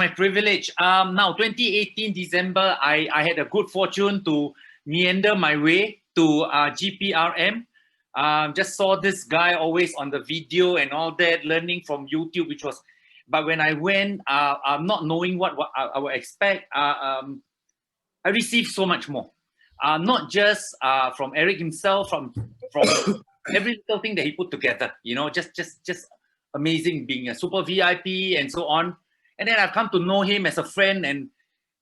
my privilege. Now 2018 December, I had a good fortune to meander my way to GPRM. Just saw this guy always on the video and all that, learning from YouTube, which was. But when I went, not knowing what I would expect, I received so much more. Not just from Eric himself, from every little thing that he put together. You know, just amazing, being a super VIP and so on. And then I've come to know him as a friend.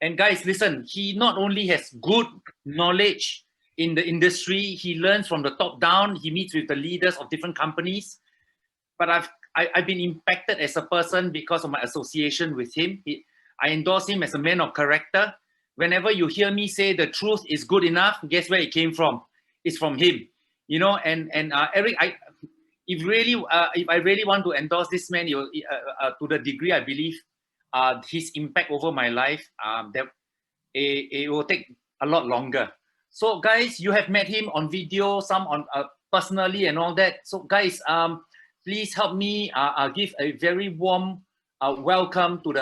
And guys, listen, he not only has good knowledge in the industry, he learns from the top down. He meets with the leaders of different companies. But I've been impacted as a person because of my association with him. I endorse him as a man of character. Whenever you hear me say the truth is good enough, guess where it came from? It's from him. You know, and Eric, if I really want to endorse this man, to the degree I believe his impact over my life, it will take a lot longer. So guys, you have met him on video, some on personally and all that. So guys, please help me give a very warm welcome to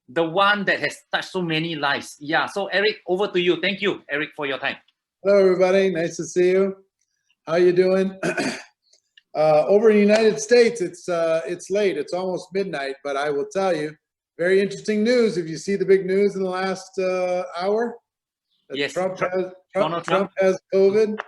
the one that has touched so many lives. Yeah. So Eric, over to you. Thank you, Eric, for your time. Hello, everybody. Nice to see you. How you doing? Over in the United States, it's late. It's almost midnight, but I will tell you, very interesting news. If you see the big news in the last hour, that yes, Trump has COVID.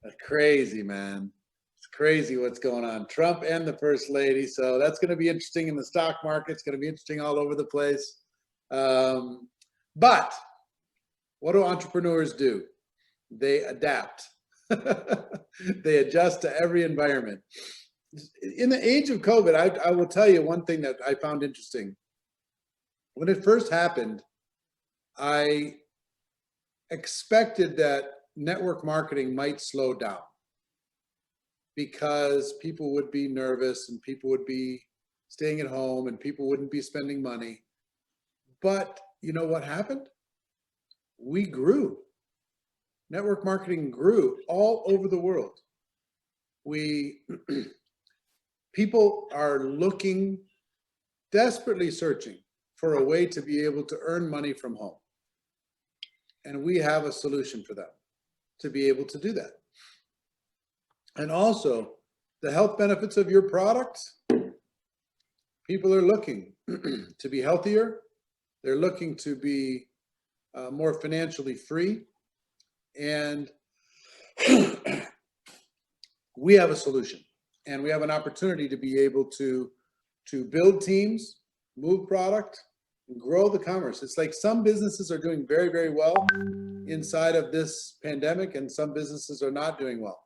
That's crazy, man. It's crazy what's going on. Trump and the First Lady. So that's going to be interesting in the stock market. It's going to be interesting all over the place. But what do entrepreneurs do? They adapt. They adjust to every environment. In the age of COVID, I will tell you one thing that I found interesting. When it first happened, I expected that network marketing might slow down because people would be nervous and people would be staying at home and people wouldn't be spending money. But you know what happened? We grew. Network marketing grew all over the world. People are looking, desperately searching for a way to be able to earn money from home. And we have a solution for them to be able to do that. And also the health benefits of your product. People are looking to be healthier. They're looking to be more financially free. And we have a solution, and we have an opportunity to be able to build teams, move product, and grow the commerce. It's like some businesses are doing very, very well inside of this pandemic, and some businesses are not doing well.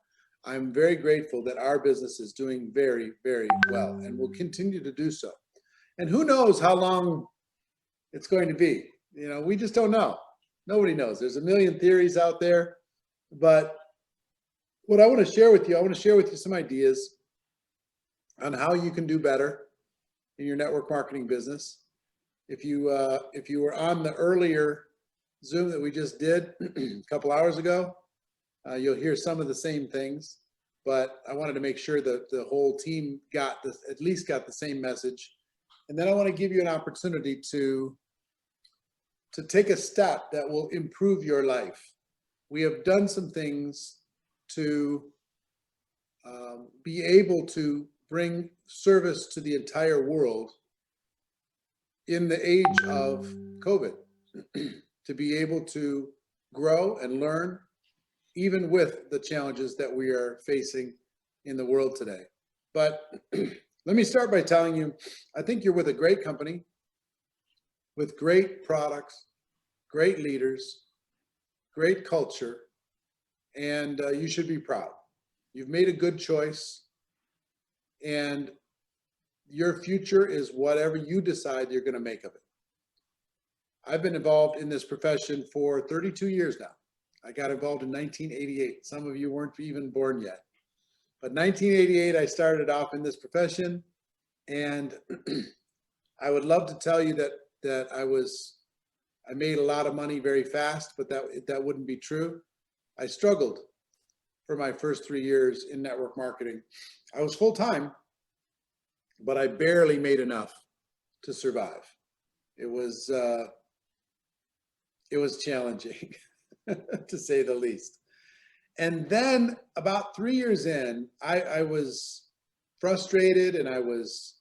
I'm very grateful that our business is doing very, very well and will continue to do so. And who knows how long it's going to be? You know, we just don't know. Nobody knows. There's a million theories out there, but what I want to share with you, I want to share with you some ideas on how you can do better in your network marketing business. If you were on the earlier Zoom that we just did a couple hours ago, you'll hear some of the same things, but I wanted to make sure that the whole team got this, at least got the same message. And then I want to give you an opportunity to take a step that will improve your life. We have done some things to be able to bring service to the entire world in the age of COVID, to be able to grow and learn, even with the challenges that we are facing in the world today. But let me start by telling you, I think you're with a great company, with great products, great leaders, great culture, and you should be proud. You've made a good choice, and your future is whatever you decide you're going to make of it. I've been involved in this profession for 32 years now. I got involved in 1988. Some of you weren't even born yet. But 1988, I started off in this profession, and I would love to tell you that I made a lot of money very fast, but that wouldn't be true. I struggled for my first 3 years in network marketing. I was full-time, but I barely made enough to survive. It was challenging to say the least. And then about 3 years in, I was frustrated and I was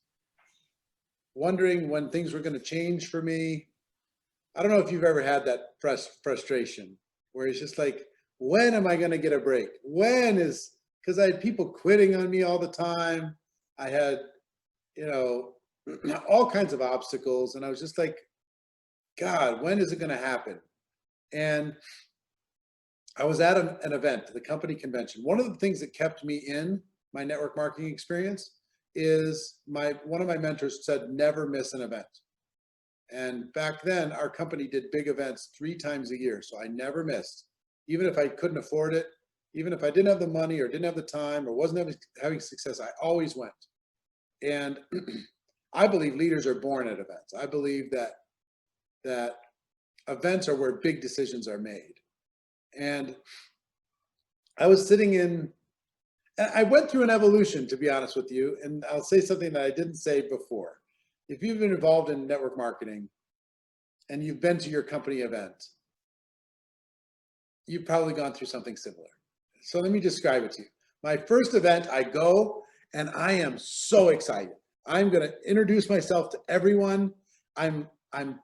wondering when things were going to change for me. I don't know if you've ever had that frustration where it's just like, when am I going to get a break? Because I had people quitting on me all the time. I had, all kinds of obstacles. And I was just like, God, when is it going to happen? And I was at an event, the company convention. One of the things that kept me in my network marketing experience is one of my mentors said, never miss an event. And back then, our company did big events 3 times a year. So I never missed, even if I couldn't afford it, even if I didn't have the money or didn't have the time or wasn't having success, I always went. And I believe leaders are born at events. I believe that events are where big decisions are made. And I was I went through an evolution, to be honest with you. And I'll say something that I didn't say before. If you've been involved in network marketing and you've been to your company event, you've probably gone through something similar. So let me describe it to you. My first event, I go and I am so excited. I'm going to introduce myself to everyone. I'm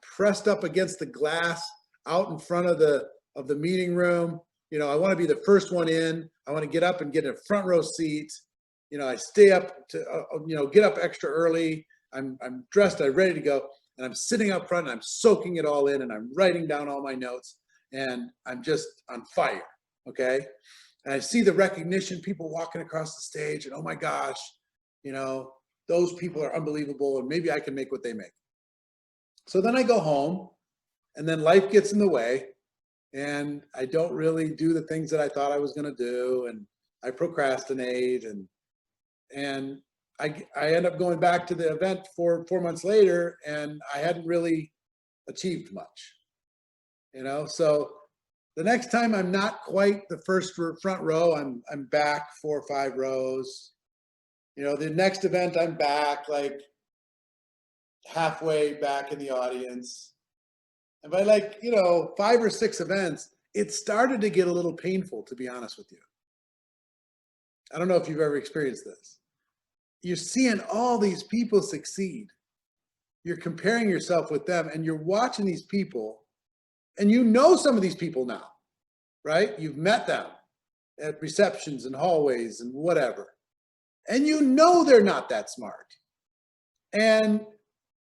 pressed up against the glass out in front of the meeting room. I want to be the first one in. I want to get up and get a front row seat. I stay up to, get up extra early. I'm dressed, I'm ready to go. And I'm sitting up front and I'm soaking it all in and I'm writing down all my notes and I'm just on fire. Okay. And I see the recognition, people walking across the stage and, oh my gosh, those people are unbelievable and maybe I can make what they make. So then I go home and then life gets in the way and I don't really do the things that I thought I was going to do. And I procrastinate and I end up going back to the event 4 months later and I hadn't really achieved much, So the next time I'm not quite the first front row, I'm back 4 or 5 rows. The next event I'm back like halfway back in the audience. And by 5 or 6 events, it started to get a little painful, to be honest with you. I don't know if you've ever experienced this. You're seeing all these people succeed. You're comparing yourself with them and you're watching these people and some of these people now, right? You've met them at receptions and hallways and whatever. And they're not that smart. And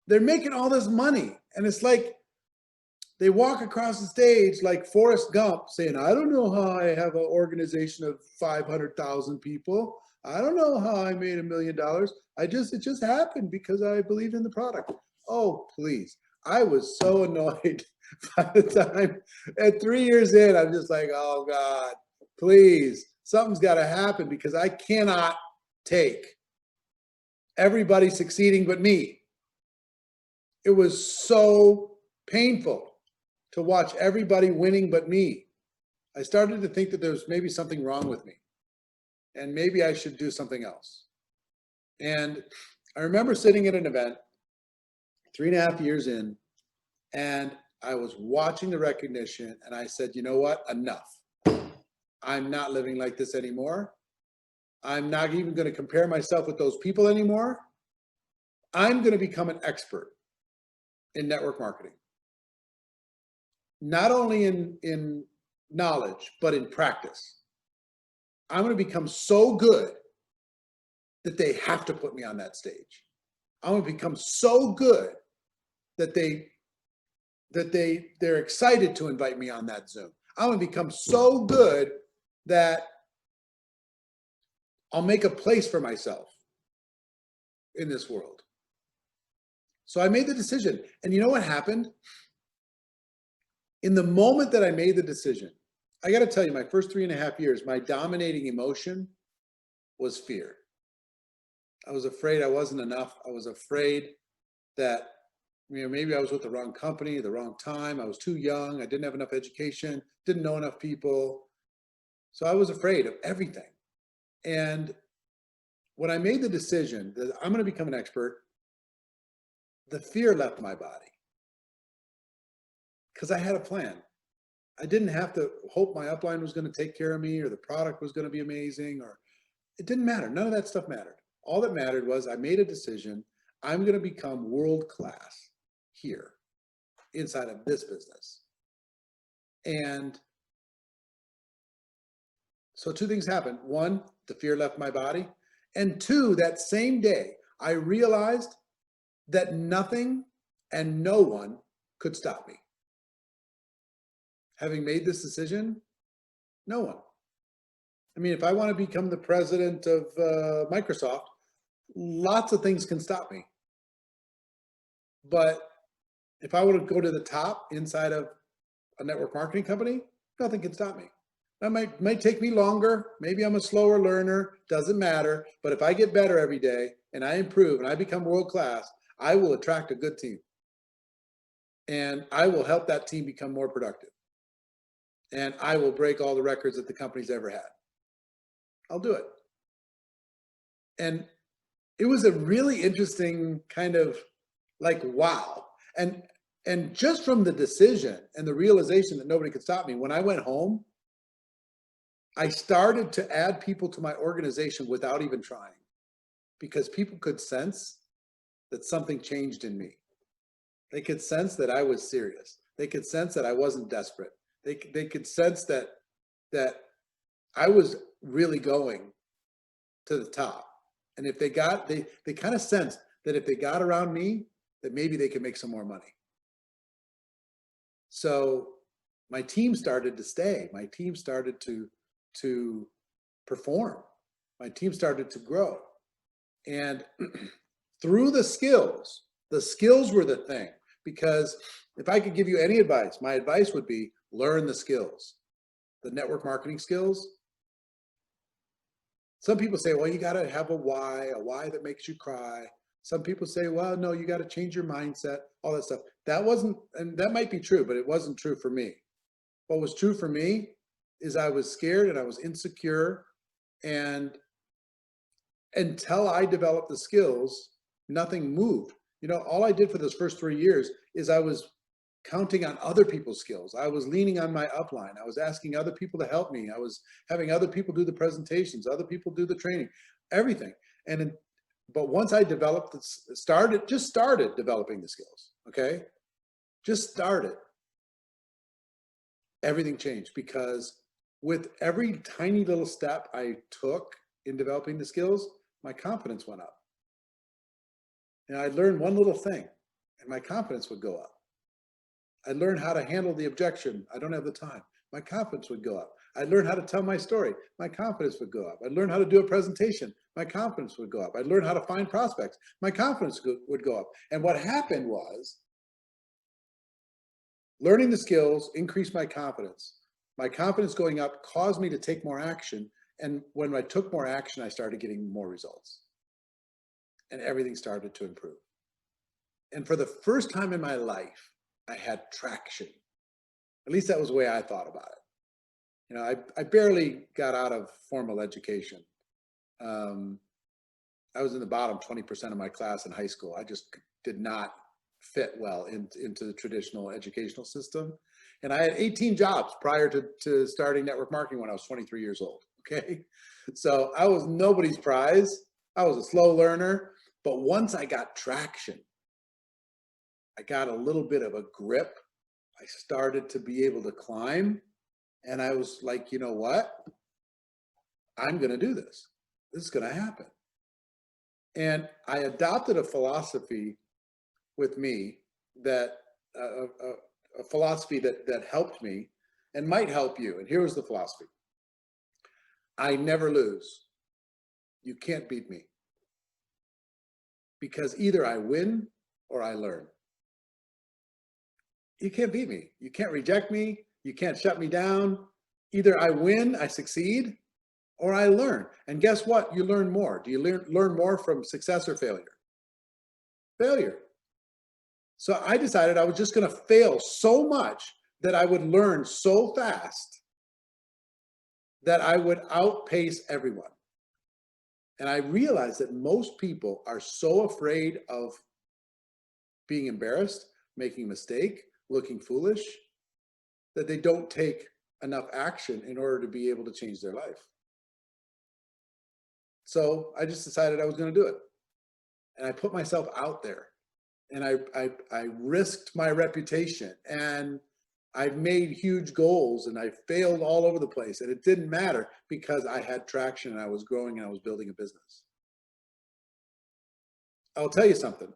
they're making all this money. And it's like they walk across the stage like Forrest Gump saying, I don't know how I have an organization of 500,000 people. I don't know how I made $1 million. It just happened because I believed in the product. Oh, please. I was so annoyed by the time at 3 years in, I'm just like, oh God, please, something's got to happen because I cannot take everybody succeeding but me. It was so painful to watch everybody winning but me. I started to think that there was maybe something wrong with me. And maybe I should do something else. And I remember sitting at an event 3.5 years in, and I was watching the recognition and I said, you know what? Enough. I'm not living like this anymore. I'm not even going to compare myself with those people anymore. I'm going to become an expert in network marketing. Not only in knowledge, but in practice. I'm going to become so good that they have to put me on that stage. I'm going to become so good that they're excited to invite me on that Zoom. I'm going to become so good that I'll make a place for myself in this world. So I made the decision. And you know what happened? In the moment that I made the decision, I got to tell you, my first 3.5 years, my dominating emotion was fear. I was afraid I wasn't enough. I was afraid that maybe I was with the wrong company, the wrong time. I was too young. I didn't have enough education, didn't know enough people. So I was afraid of everything. And when I made the decision that I'm going to become an expert, the fear left my body. because I had a plan. I didn't have to hope my upline was going to take care of me or the product was going to be amazing, or it didn't matter. None of that stuff mattered. All that mattered was I made a decision. I'm going to become world-class here inside of this business. And so two things happened. One, the fear left my body. And two, that same day, I realized that nothing and no one could stop me. Having made this decision, no one. I mean, if I want to become the president of Microsoft, lots of things can stop me. But if I were to go to the top inside of a network marketing company, nothing can stop me. That might take me longer. Maybe I'm a slower learner, doesn't matter. But if I get better every day and I improve and I become world-class, I will attract a good team. And I will help that team become more productive. And I will break all the records that the company's ever had. I'll do it. And it was a really interesting kind of like, wow. And just from the decision and the realization that nobody could stop me, when I went home, I started to add people to my organization without even trying, because people could sense that something changed in me. They could sense that I was serious. They could sense that I wasn't desperate. They could sense that I was really going to the top. And if they kind of sensed that if they got around me, that maybe they could make some more money. So my team started to stay. My team started to perform. My team started to grow. And through the skills were the thing. Because if I could give you any advice, my advice would be learn the skills, the network marketing skills. Some people say, well, you got to have a why that makes you cry. Some people say, well, no, you got to change your mindset, all that stuff. That wasn't, and that might be true, but it wasn't true for me. What was true for me is I was scared and I was insecure, and until I developed the skills, nothing moved. You know, all I did for those first 3 years is I was counting on other people's skills. I was leaning on my upline. I was asking other people to help me. I was having other people do the presentations, other people do the training, everything. But once I developed, started developing the skills, okay? Just started. Everything changed, because with every tiny little step I took in developing the skills, my confidence went up. And I learned one little thing and my confidence would go up. I learned how to handle the objection. I don't have the time. My confidence would go up. I learned how to tell my story. My confidence would go up. I learned how to do a presentation. My confidence would go up. I learned how to find prospects. My confidence would go up. And what happened was, learning the skills increased my confidence. My confidence going up caused me to take more action. And when I took more action, I started getting more results. And everything started to improve. And for the first time in my life, I had traction. At least that was the way I thought about it. You know, I barely got out of formal education. I was in the bottom 20% of my class in high school. I just did not fit well into the traditional educational system. And I had 18 jobs prior to starting network marketing when I was 23 years old, okay? So I was nobody's prize. I was a slow learner, but once I got traction, I got a little bit of a grip. I started to be able to climb, and I was like, you know what? I'm gonna do this. This is gonna happen. And I adopted a philosophy with me that, a philosophy that helped me and might help you. And here was the philosophy. I never lose. You can't beat me. Because either I win or I learn. You can't beat me. You can't reject me. You can't shut me down. Either I win, I succeed, or I learn. And guess what? You learn more. Do you learn more from success or failure? Failure. So I decided I was just going to fail so much that I would learn so fast that I would outpace everyone. And I realized that most people are so afraid of being embarrassed, making a mistake, looking foolish, that they don't take enough action in order to be able to change their life. So I just decided I was going to do it. And I put myself out there, and I risked my reputation, and I made huge goals, and I failed all over the place, and it didn't matter because I had traction and I was growing and I was building a business. I'll tell you something.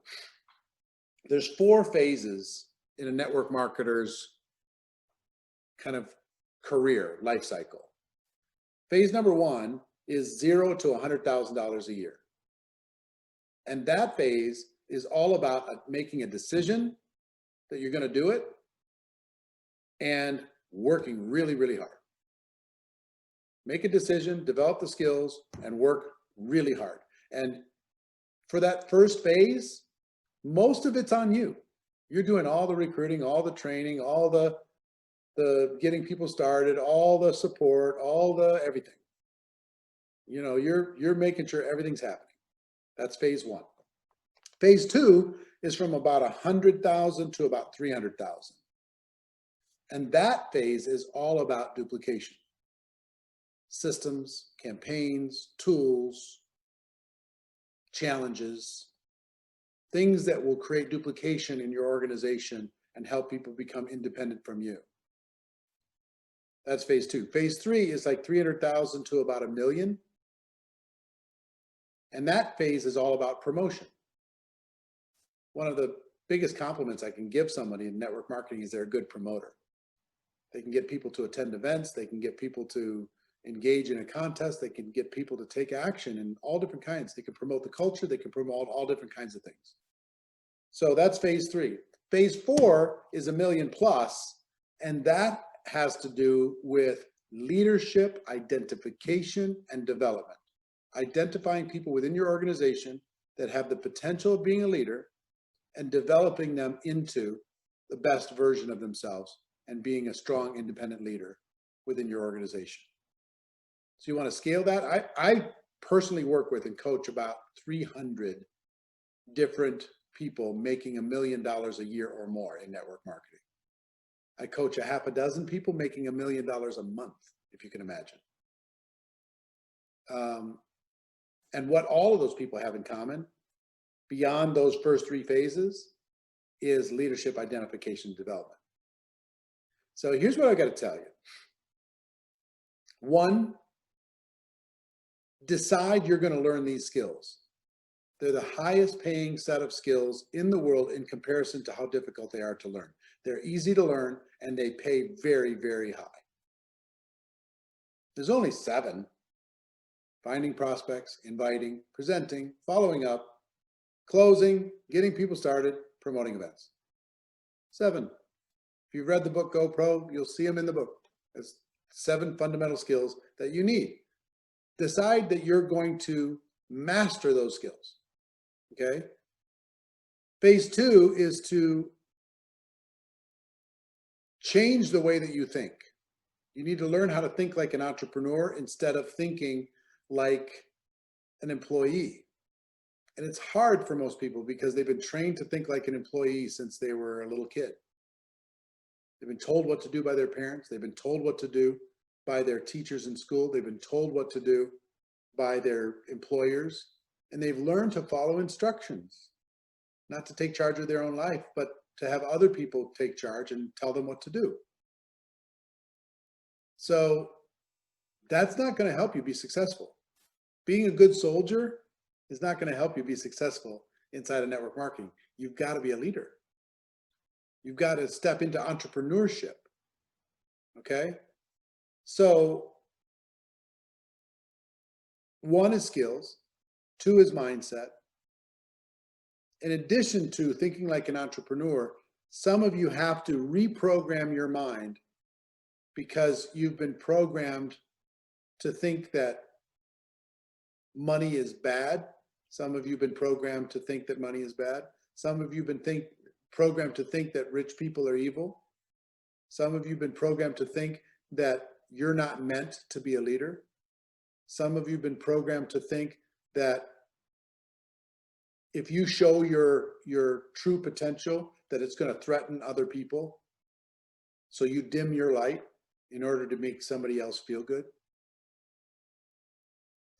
There's 4 phases in a network marketer's kind of career life cycle. Phase number 1 is $0 to $100,000 a year. And that phase is all about making a decision that you're going to do it and working really, really hard. Make a decision, develop the skills, and work really hard. And for that first phase, most of it's on you. You're doing all the recruiting, all the training, all the getting people started, all the support, all the everything. You know, you're making sure everything's happening. That's phase 1. Phase 2 is from about 100,000 to about 300,000. And that phase is all about duplication. Systems, campaigns, tools, challenges, things that will create duplication in your organization and help people become independent from you. That's phase 2. Phase 3 is like 300,000 to about 1 million. And that phase is all about promotion. One of the biggest compliments I can give somebody in network marketing is they're a good promoter. They can get people to attend events. They can get people to engage in a contest. They can get people to take action in all different kinds. They can promote the culture. They can promote all different kinds of things. So that's phase 3. Phase 4 is 1 million plus, and that has to do with leadership, identification, and development. Identifying people within your organization that have the potential of being a leader and developing them into the best version of themselves and being a strong, independent leader within your organization. So you want to scale that? I personally work with and coach about 300 different people making $1 million a year or more in network marketing. I coach a half a dozen people making $1 million a month, if you can imagine. And what all of those people have in common, beyond those first 3 phases, is leadership, identification, development. So here's what I got to tell you. 1, decide you're going to learn these skills. They're the highest paying set of skills in the world in comparison to how difficult they are to learn. They're easy to learn and they pay very, very high. There's only 7. Finding prospects, inviting, presenting, following up, closing, getting people started, promoting events. 7. If you've read the book GoPro, you'll see them in the book. There's 7 fundamental skills that you need. Decide that you're going to master those skills. Okay? Phase 2 is to change the way that you think. You need to learn how to think like an entrepreneur instead of thinking like an employee. And it's hard for most people because they've been trained to think like an employee since they were a little kid. They've been told what to do by their parents. They've been told what to do by their teachers in school. They've been told what to do by their employers. And they've learned to follow instructions, not to take charge of their own life, but to have other people take charge and tell them what to do. So that's not going to help you be successful. Being a good soldier is not going to help you be successful inside of network marketing. You've got to be a leader. You've got to step into entrepreneurship. Okay? So 1 is skills, 2 is mindset. In addition to thinking like an entrepreneur, some of you have to reprogram your mind because you've been programmed to think that money is bad. Some of you have been programmed to think that money is bad. Some of you have been programmed to think that rich people are evil. Some of you have been programmed to think that you're not meant to be a leader. Some of you have been programmed to think that if you show your true potential, that it's going to threaten other people. So you dim your light in order to make somebody else feel good.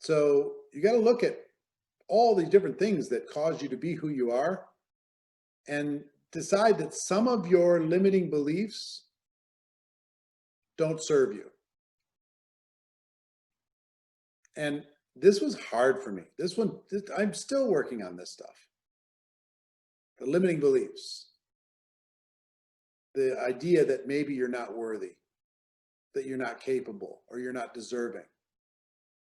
So you got to look at all these different things that cause you to be who you are and decide that some of your limiting beliefs don't serve you. And this was hard for me. I'm still working on this stuff. The limiting beliefs. The idea that maybe you're not worthy, that you're not capable, or you're not deserving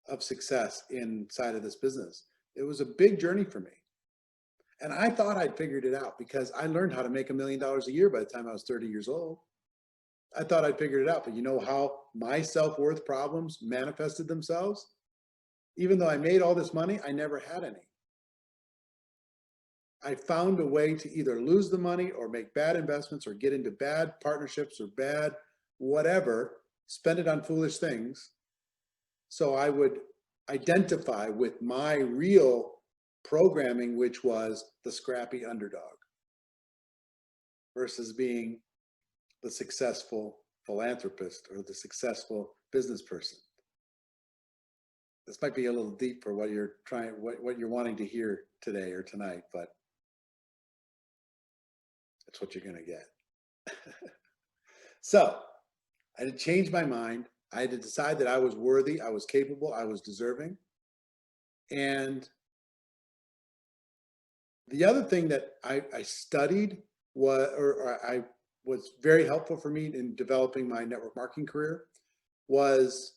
of success inside of this business. It was a big journey for me. And I thought I'd figured it out because I learned how to make $1 million a year by the time I was 30 years old. I thought I'd figured it out, but you know how my self-worth problems manifested themselves? Even though I made all this money, I never had any. I found a way to either lose the money or make bad investments or get into bad partnerships or bad whatever, spend it on foolish things. So I would identify with my real programming, which was the scrappy underdog versus being the successful philanthropist or the successful business person. This might be a little deep for what you're wanting to hear today or tonight, but that's what you're going to get. So I had to change my mind. I had to decide that I was worthy, I was capable, I was deserving. And the other thing that I studied was very helpful for me in developing my network marketing career was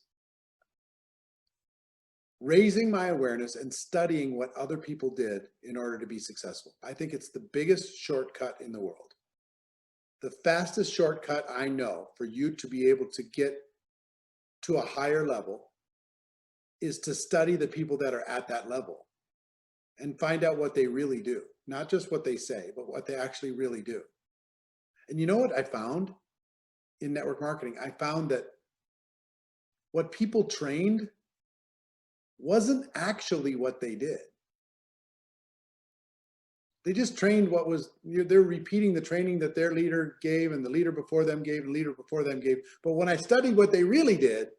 raising my awareness and studying what other people did in order to be successful. I think it's the biggest shortcut in the world. The fastest shortcut I know for you to be able to get to a higher level is to study the people that are at that level and find out what they really do. Not just what they say, but what they actually really do. And you know what I found in network marketing? I found that what people trained wasn't actually what they did. They just trained what was, they're repeating the training that their leader gave and the leader before them gave and the leader before them gave. But when I studied what they really did,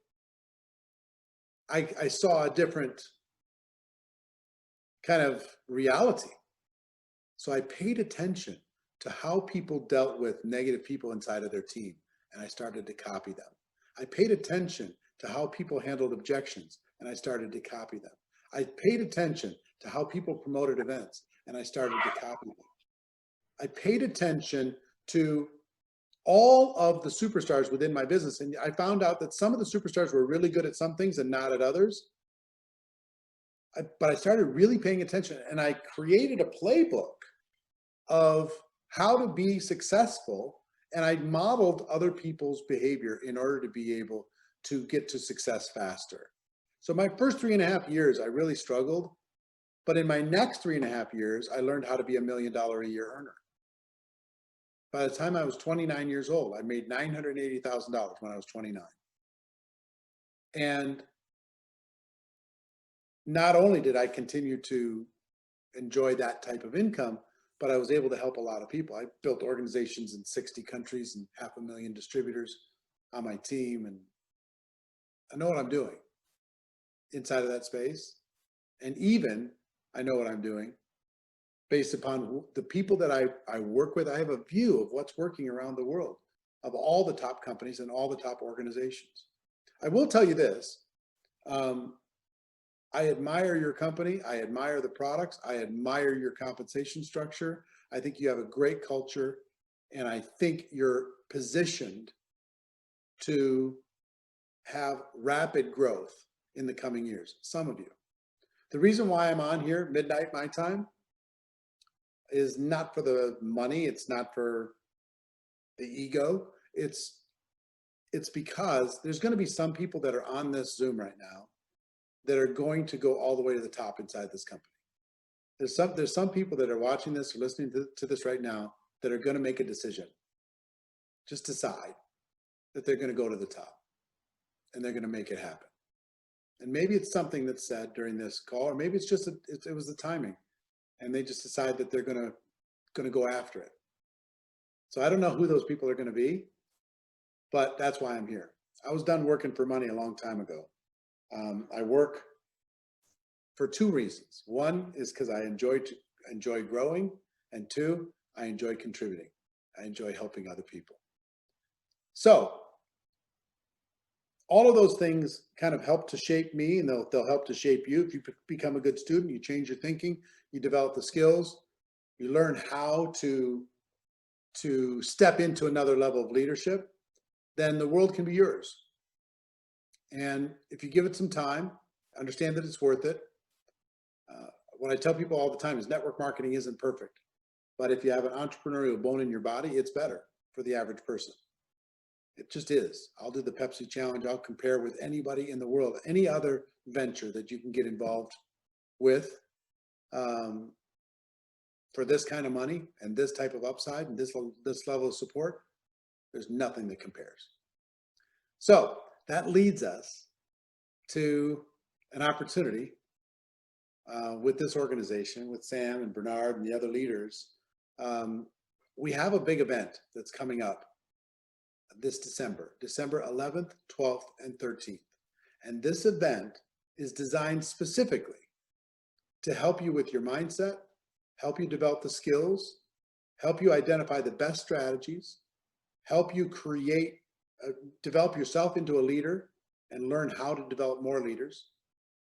I saw a different kind of reality. So I paid attention to how people dealt with negative people inside of their team, and I started to copy them. I paid attention to how people handled objections, and I started to copy them. I paid attention to how people promoted events, and I started to copy them. I paid attention to all of the superstars within my business, and I found out that some of the superstars were really good at some things and not at others. But I started really paying attention, and I created a playbook of how to be successful, and I modeled other people's behavior in order to be able to get to success faster. So my first 3.5 years, I really struggled, but in my next 3.5 years, I learned how to be $1 million a year earner. By the time I was 29 years old, I made $980,000 when I was 29. And not only did I continue to enjoy that type of income, but I was able to help a lot of people. I built organizations in 60 countries and 500,000 distributors on my team. And I know what I'm doing inside of that space. And even I know what I'm doing based upon the people that I work with. I have a view of what's working around the world, of all the top companies and all the top organizations. I will tell you this. I admire your company. I admire the products. I admire your compensation structure. I think you have a great culture, and I think you're positioned to have rapid growth in the coming years, some of you. The reason why I'm on here midnight my time is not for the money. It's not for the ego. It's because there's going to be some people that are on this Zoom right now that are going to go all the way to the top inside this company. There's some people that are watching this or listening to this right now that are going to make a decision. Just decide that they're going to go to the top and they're going to make it happen. And maybe it's something that's said during this call, or maybe it's just it was the timing, and they just decide that they're going to go after it. So I don't know who those people are going to be, but that's why I'm here. I was done working for money a long time ago. I work for two reasons. One is because I enjoy growing, and two, I enjoy contributing. I enjoy helping other people. So all of those things kind of help to shape me, and they'll help to shape you. If you become a good student, you change your thinking, you develop the skills, you learn how to step into another level of leadership, then the world can be yours. And if you give it some time, understand that it's worth it. What I tell people all the time is network marketing isn't perfect, but if you have an entrepreneurial bone in your body, it's better for the average person. It just is. I'll do the Pepsi challenge. I'll compare with anybody in the world, any other venture that you can get involved with for this kind of money and this type of upside and this level of support. There's nothing that compares. So that leads us to an opportunity with this organization, with Sam and Bernard and the other leaders. We have a big event that's coming up this December 11th, 12th, and 13th. And this event is designed specifically to help you with your mindset, help you develop the skills, help you identify the best strategies, help you develop yourself into a leader and learn how to develop more leaders,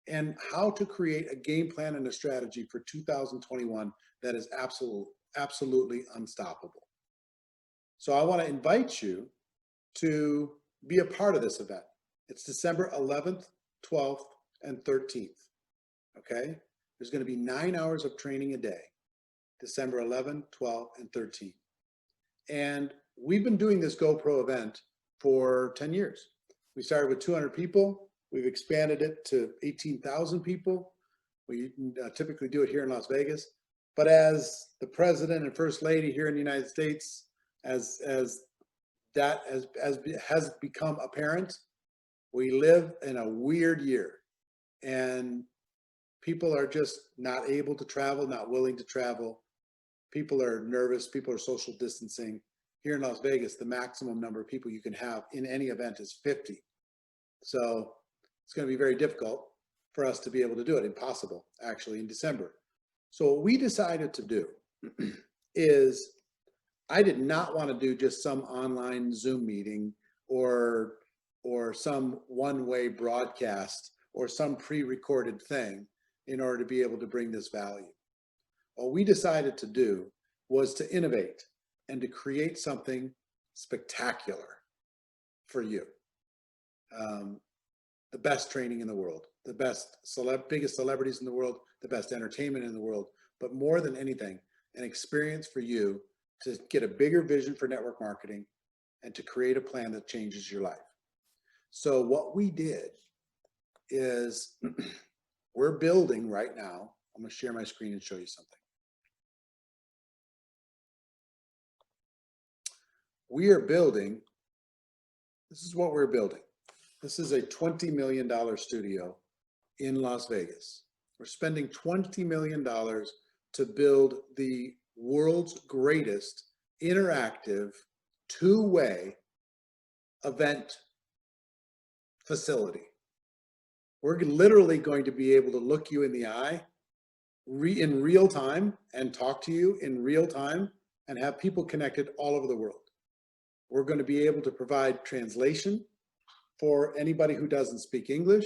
and how to create a game plan and a strategy for 2021 that is absolutely unstoppable. So I want to invite you to be a part of this event. It's December 11th, 12th, and 13th. Okay? There's going to be 9 hours of training a day, December 11th, 12th, and 13th. And we've been doing this GoPro event for 10 years. We started with 200 people. We've expanded it to 18,000 people. We typically do it here in Las Vegas. But as the president and first lady here in the United States, as that has become apparent, we live in a weird year, and people are just not able to travel, not willing to travel. People are nervous. People are social distancing. Here in Las Vegas, the maximum number of people you can have in any event is 50. So it's going to be very difficult for us to be able to do it. Impossible, actually, in December. So what we decided to do is, I did not want to do just some online Zoom meeting or some one-way broadcast or some pre-recorded thing in order to be able to bring this value. What we decided to do was to innovate and to create something spectacular for you. The best training in the world, the biggest celebrities in the world, the best entertainment in the world, but more than anything, an experience for you to get a bigger vision for network marketing and to create a plan that changes your life. So what we did is we're building right now. I'm going to share my screen and show you something. We are building, this is what we're building. This is a $20 million studio in Las Vegas. We're spending $20 million to build the world's greatest interactive two-way event facility. We're literally going to be able to look you in the eye in real time and talk to you in real time and have people connected all over the world. We're going to be able to provide translation for anybody who doesn't speak English,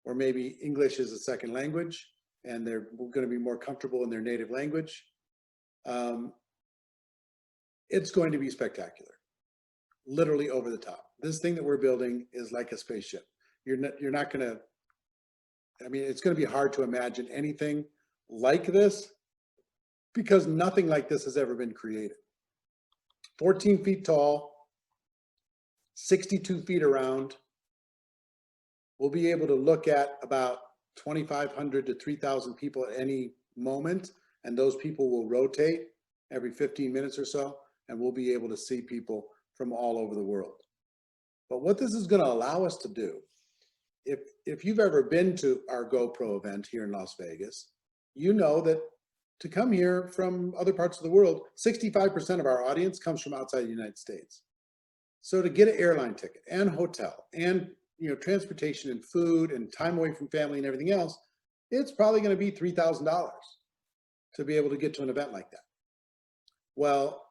or maybe English is a second language and they're going to be more comfortable in their native language. It's going to be spectacular, literally over the top. This thing that we're building is like a spaceship. You're not going to, I mean, it's going to be hard to imagine anything like this because nothing like this has ever been created. 14 feet tall, 62 feet around. We'll be able to look at about 2,500 to 3,000 people at any moment, and those people will rotate every 15 minutes or so, and we'll be able to see people from all over the world. But what this is going to allow us to do, if you've ever been to our GoPro event here in Las Vegas, you know that to come here from other parts of the world, 65% of our audience comes from outside the United States. So to get an airline ticket and hotel and transportation and food and time away from family and everything else, it's probably going to be $3,000 to be able to get to an event like that. Well,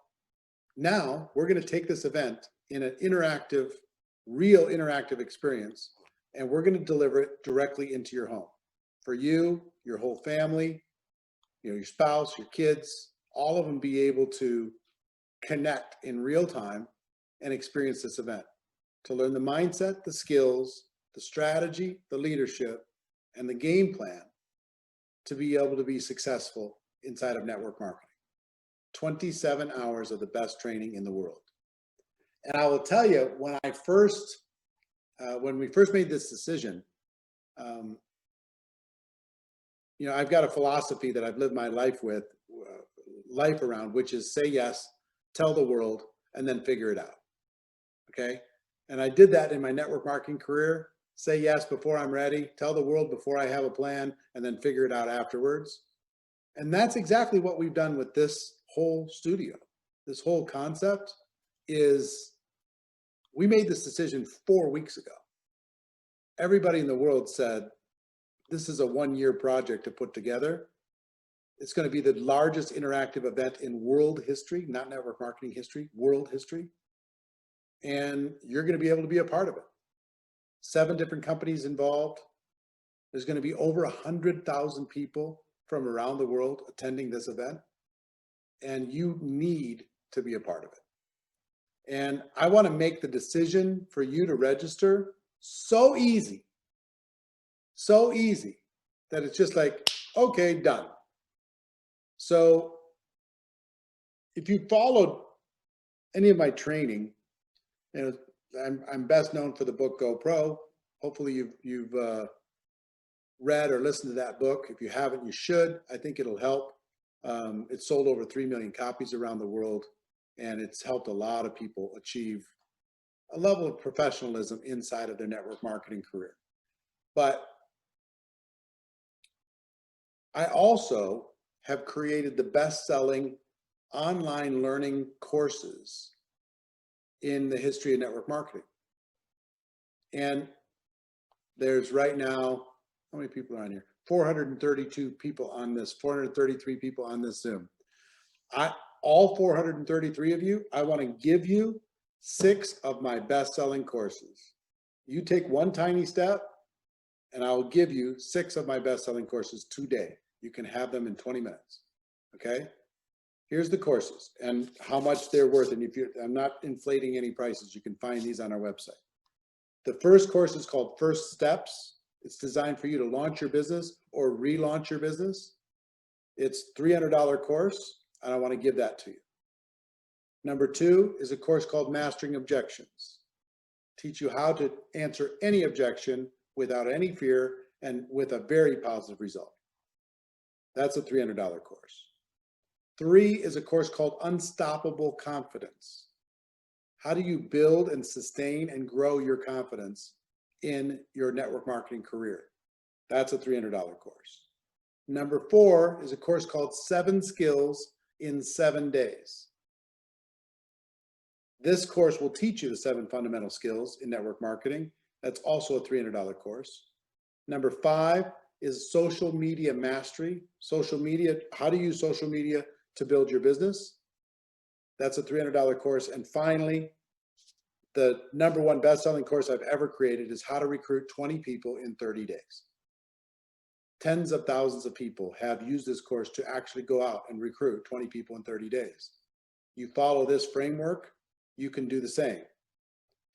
now we're going to take this event in an interactive, real interactive experience, and we're going to deliver it directly into your home for you, your whole family, your spouse, your kids, all of them be able to connect in real time and experience this event, to learn the mindset, the skills, the strategy, the leadership, and the game plan to be able to be successful inside of network marketing. 27 hours of the best training in the world. And I will tell you, when we first made this decision, I've got a philosophy that I've lived my life around, which is say yes, tell the world, and then figure it out. Okay. And I did that in my network marketing career. Say yes before I'm ready, tell the world before I have a plan, and then figure it out afterwards. And that's exactly what we've done with this whole studio. This whole concept is, we made this decision 4 weeks ago. Everybody in the world said, this is a 1-year project to put together. It's going to be the largest interactive event in world history, not network marketing history, world history. And you're going to be able to be a part of it. 7 different companies involved. There's going to be over 100,000 people from around the world attending this event. And you need to be a part of it. And I want to make the decision for you to register so easy that it's just like, okay, done. So if you followed any of my training, I'm best known for the book GoPro. Hopefully you've read or listened to that book. If you haven't, you should. I think it'll help. It's sold over 3 million copies around the world, and it's helped a lot of people achieve a level of professionalism inside of their network marketing career. But I also have created the best-selling online learning courses in the history of network marketing. And there's right now, how many people are on here? 432 people on this, 433 people on this Zoom. All 433 of you, I want to give you 6 of my best-selling courses. You take one tiny step, and I'll give you 6 of my best-selling courses today. You can have them in 20 minutes, okay? Here's the courses and how much they're worth. And I'm not inflating any prices. You can find these on our website. The first course is called First Steps. It's designed for you to launch your business or relaunch your business. It's a $300 course, and I want to give that to you. Number 2 is a course called Mastering Objections. Teach you how to answer any objection without any fear and with a very positive result. That's a $300 course. 3 is a course called Unstoppable Confidence. How do you build and sustain and grow your confidence in your network marketing career? That's a $300 course. Number 4 is a course called 7 Skills in 7 Days. This course will teach you the 7 fundamental skills in network marketing. That's also a $300 course. Number 5 is Social Media Mastery. Social media, how to use social media to build your business. That's a $300 course. And finally, the number 1 best-selling course I've ever created is How to Recruit 20 People in 30 Days. Tens of thousands of people have used this course to actually go out and recruit 20 people in 30 days. You follow this framework, you can do the same.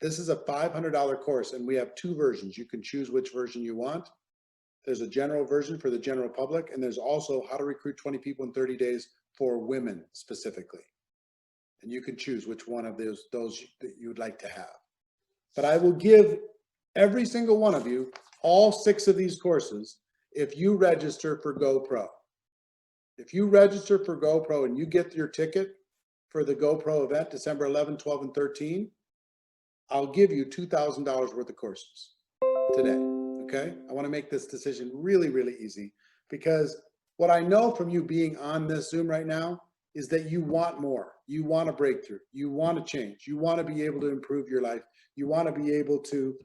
This is a $500 course, and we have 2 versions. You can choose which version you want. There's a general version for the general public, and there's also How to Recruit 20 People in 30 Days for women specifically. And you can choose which one of those that you would like to have. But I will give every single one of you all 6 of these courses if you register for GoPro. If you register for GoPro and you get your ticket for the GoPro event, December 11, 12, and 13, I'll give you $2,000 worth of courses today, okay? I want to make this decision really, really easy, because what I know from you being on this Zoom right now is that you want more. You want a breakthrough. You want to change. You want to be able to improve your life. You want to be able to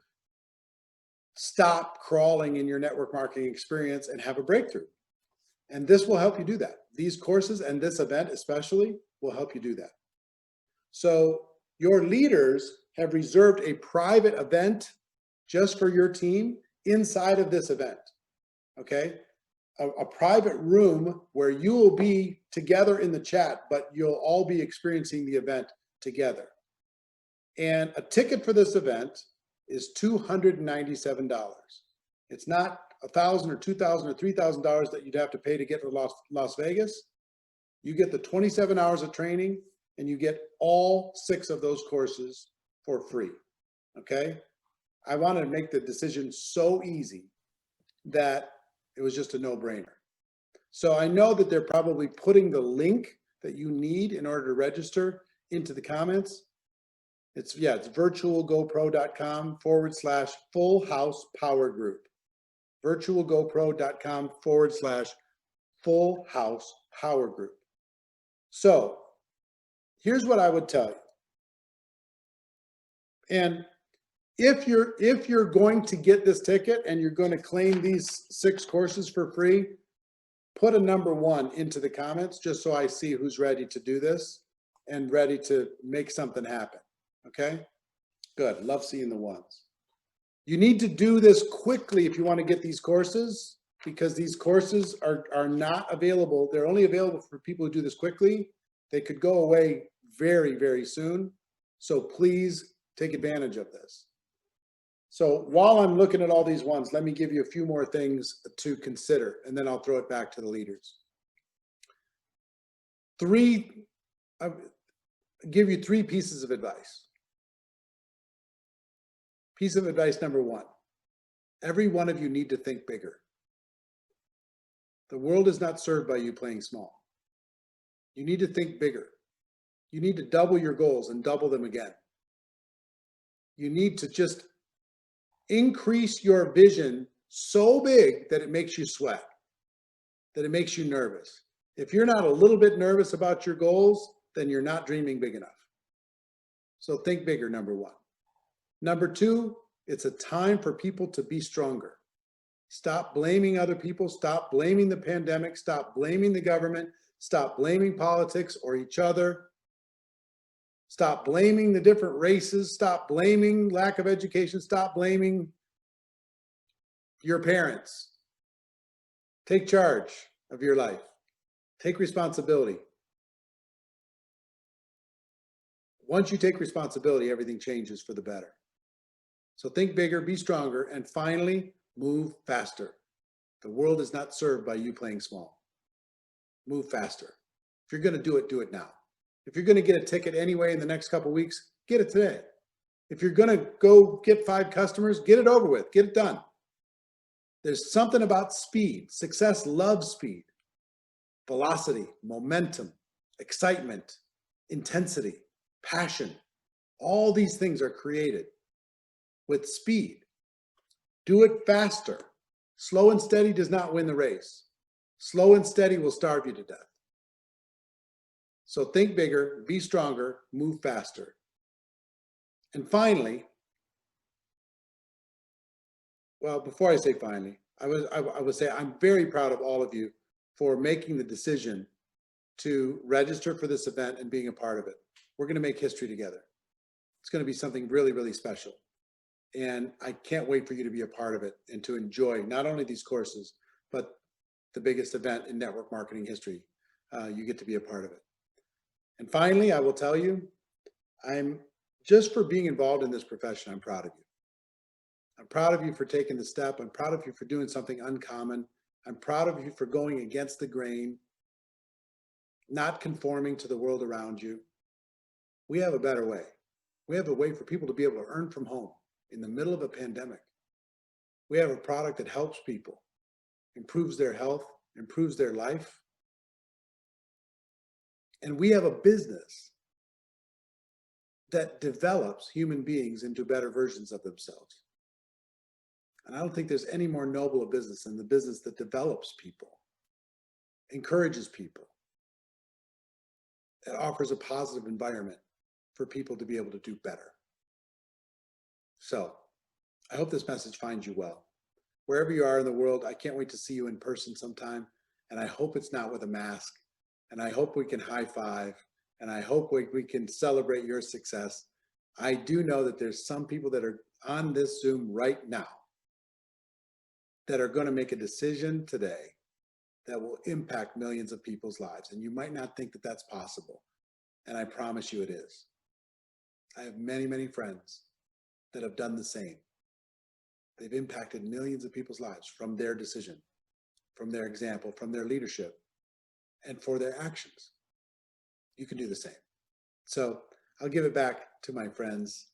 stop crawling in your network marketing experience and have a breakthrough. And this will help you do that. These courses and this event especially will help you do that. So your leaders have reserved a private event just for your team inside of this event, okay? A private room where you will be together in the chat, but you'll all be experiencing the event together. And a ticket for this event is $297. It's not $1,000 or $2,000 or $3,000 that you'd have to pay to get to Las Vegas. You get the 27 hours of training and you get all 6 of those courses for free, okay? I wanted to make the decision so easy that it was just a no-brainer. So I know that they're probably putting the link that you need in order to register into the comments. It's virtualgopro.com/full house power group. virtualgopro.com/full house power group. So here's what I would tell you. And if you're going to get this ticket and you're going to claim these 6 courses for free, put a number 1 into the comments just so I see who's ready to do this and ready to make something happen. Okay? Good. Love seeing the ones. You need to do this quickly if you want to get these courses, because these courses are not available. They're only available for people who do this quickly. They could go away very, very soon. So please take advantage of this. So while I'm looking at all these ones, let me give you a few more things to consider, and then I'll throw it back to the leaders. I'll give you 3 pieces of advice. Piece of advice number 1, every one of you need to think bigger. The world is not served by you playing small. You need to think bigger. You need to double your goals and double them again. You need to just increase your vision so big that it makes you sweat, that it makes you nervous. If you're not a little bit nervous about your goals, then you're not dreaming big enough. So think bigger, number 1. Number 2, it's a time for people to be stronger. Stop blaming other people. Stop blaming the pandemic. Stop blaming the government. Stop blaming politics or each other. Stop blaming the different races. Stop blaming lack of education. Stop blaming your parents. Take charge of your life. Take responsibility. Once you take responsibility, everything changes for the better. So think bigger, be stronger, and finally, move faster. The world is not served by you playing small. Move faster. If you're going to do it now. If you're going to get a ticket anyway in the next couple of weeks, get it today. If you're going to go get 5 customers, get it over with, get it done. There's something about speed. Success loves speed. Velocity, momentum, excitement, intensity, passion. All these things are created with speed. Do it faster. Slow and steady does not win the race. Slow and steady will starve you to death. So think bigger, be stronger, move faster. And finally, well, before I say finally, I would say I'm very proud of all of you for making the decision to register for this event and being a part of it. We're going to make history together. It's going to be something really, really special. And I can't wait for you to be a part of it and to enjoy not only these courses, but the biggest event in network marketing history. You get to be a part of it. And finally, I will tell you, just for being involved in this profession, I'm proud of you. I'm proud of you for taking the step. I'm proud of you for doing something uncommon. I'm proud of you for going against the grain, not conforming to the world around you. We have a better way. We have a way for people to be able to earn from home in the middle of a pandemic. We have a product that helps people, improves their health, improves their life. And we have a business that develops human beings into better versions of themselves. And I don't think there's any more noble a business than the business that develops people, encourages people, it offers a positive environment for people to be able to do better. So I hope this message finds you well. Wherever you are in the world, I can't wait to see you in person sometime. And I hope it's not with a mask. And I hope we can high five. And I hope we can celebrate your success. I do know that there's some people that are on this Zoom right now that are going to make a decision today that will impact millions of people's lives. And you might not think that that's possible. And I promise you it is. I have many, many friends that have done the same. They've impacted millions of people's lives from their decision, from their example, from their leadership, and for their actions. You can do the same. So I'll give it back to my friends,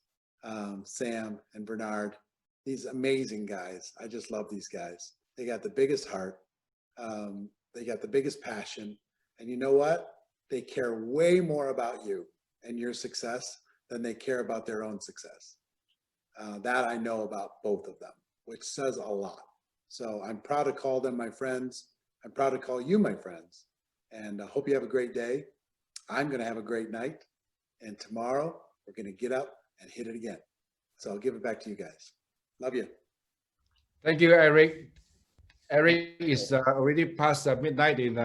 Sam and Bernard, these amazing guys. I just love these guys. They got the biggest heart. They got the biggest passion. And you know what? They care way more about you and your success than they care about their own success. That I know about both of them, which says a lot. So I'm proud to call them my friends. I'm proud to call you my friends. And I hope you have a great day. I'm going to have a great night. And tomorrow we're going to get up and hit it again. So I'll give it back to you guys. Love you. Thank you, Eric. Eric is already past midnight in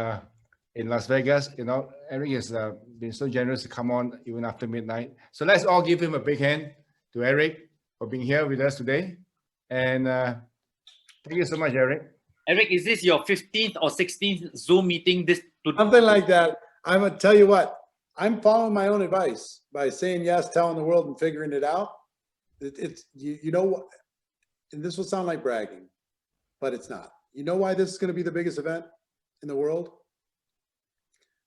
Las Vegas. You know, Eric has been so generous to come on even after midnight. So let's all give him a big hand to Eric for being here with us today. And thank you so much, Eric. Eric, is this your 15th or 16th Zoom meeting? Something like that. I'm going to tell you what, I'm following my own advice by saying yes, telling the world and figuring it out. You know what, and this will sound like bragging, but it's not. You know why this is going to be the biggest event in the world?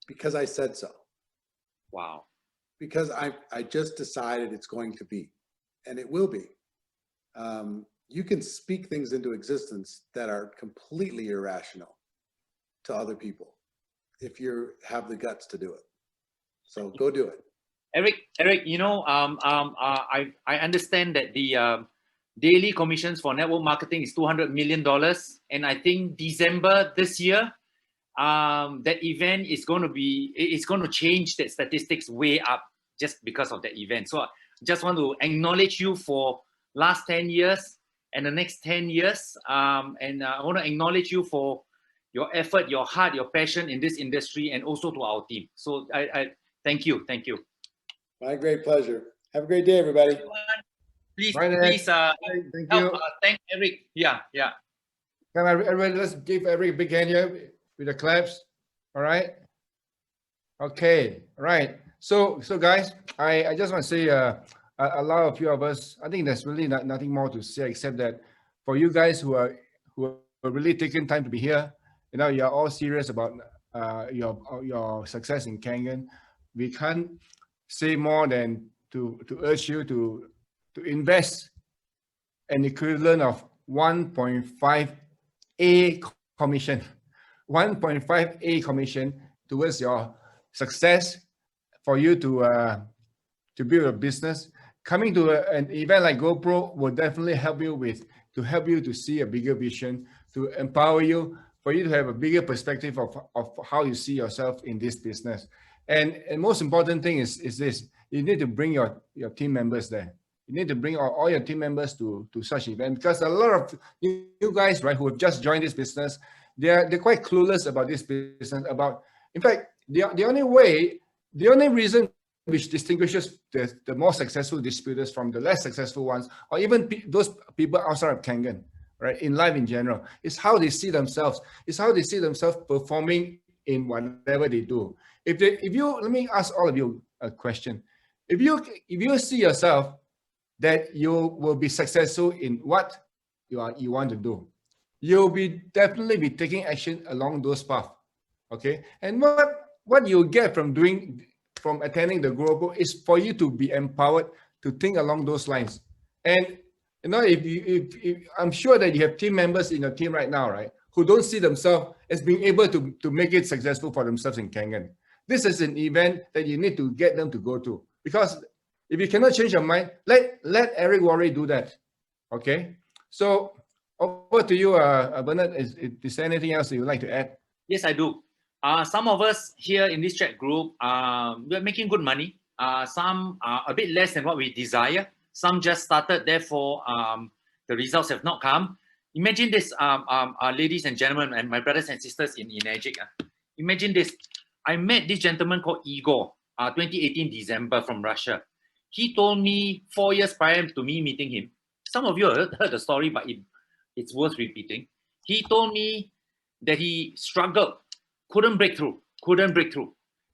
Because I said so. Wow. Because I just decided it's going to be, and it will be. You can speak things into existence that are completely irrational to other people if you have the guts to do it. So go do it. Eric, you know, I understand that the daily commissions for network marketing is $200 million. And I think December this year, that event is going to change that statistics way up just because of that event. So I just want to acknowledge you for last 10 years and the next 10 years. And I want to acknowledge you for your effort, your heart, your passion in this industry, and also to our team. So I thank you. Thank you. My great pleasure. Have a great day, everybody. Please, Bye, please thank help, you. thank Eric. Yeah. Come on, everybody, let's give Eric a big hand here with the claps. All right. Okay. All right. So guys, I just want to say a lot of you of us, I think there's really nothing more to say except that for you guys who are really taking time to be here, you know, you're all serious about your success in Kangen. We can't say more than to urge you to invest an equivalent of 1.5A commission, 1.5A commission towards your success, for you to build a business. Coming to an event like GoPro will definitely help you to see a bigger vision, to empower you, for you to have a bigger perspective of how you see yourself in this business. And most important thing is this: you need to bring your team members there. You need to bring all your team members to such event, because a lot of you guys, right, who have just joined this business, they're quite clueless about this business. In fact, the only reason which distinguishes the more successful distributors from the less successful ones, or even those people outside of Kangen, right, in life in general, is how they see themselves. It's how they see themselves performing in whatever they do. Let me ask all of you a question. If you see yourself that you will be successful in what you want to do, you'll definitely be taking action along those paths. Okay, and what you get from attending the GoPro is for you to be empowered to think along those lines. And you know, if I'm sure that you have team members in your team right now, right, who don't see themselves as being able to make it successful for themselves in Kangen. This is an event that you need to get them to go to, because if you cannot change your mind, let Eric Worre do that. Okay, so over to you, Bernard. Is there anything else you would like to add? Yes, I do. Some of us here in this chat group, we're making good money. Some are a bit less than what we desire. Some just started, therefore the results have not come. Imagine this, ladies and gentlemen, and my brothers and sisters in Egypt. Imagine this. I met this gentleman called Igor, 2018 December from Russia. He told me 4 years prior to me meeting him. Some of you heard the story, but it's worth repeating. He told me that he struggled, couldn't break through.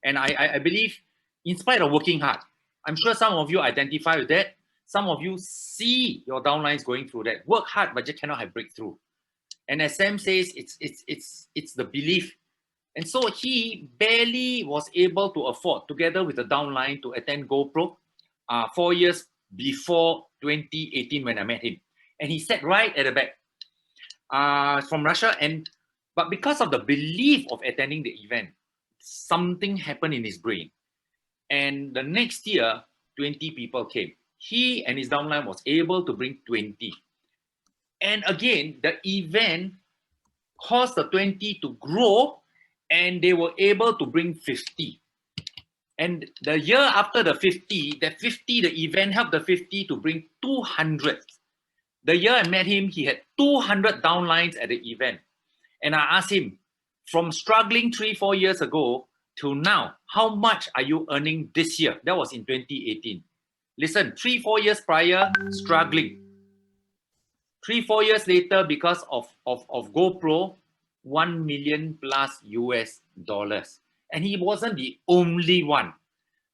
And I believe, in spite of working hard, I'm sure some of you identify with that. Some of you see your downlines going through that. Work hard, but just cannot have breakthrough. And as Sam says, it's the belief. And so he barely was able to afford, together with the downline, to attend GoPro 4 years before 2018 when I met him. And he sat right at the back from Russia. But because of the belief of attending the event, something happened in his brain. And the next year, 20 people came. He and his downline was able to bring 20. And again, the event caused the 20 to grow, and they were able to bring 50. And the year after the 50, the event helped the 50 to bring 200. The year I met him, he had 200 downlines at the event. And I asked him, from struggling 3-4 years ago till now, how much are you earning this year? That was in 2018. Listen, 3-4 years prior, struggling. 3-4 years later, because of GoPro, $1 million plus US dollars. And he wasn't the only one.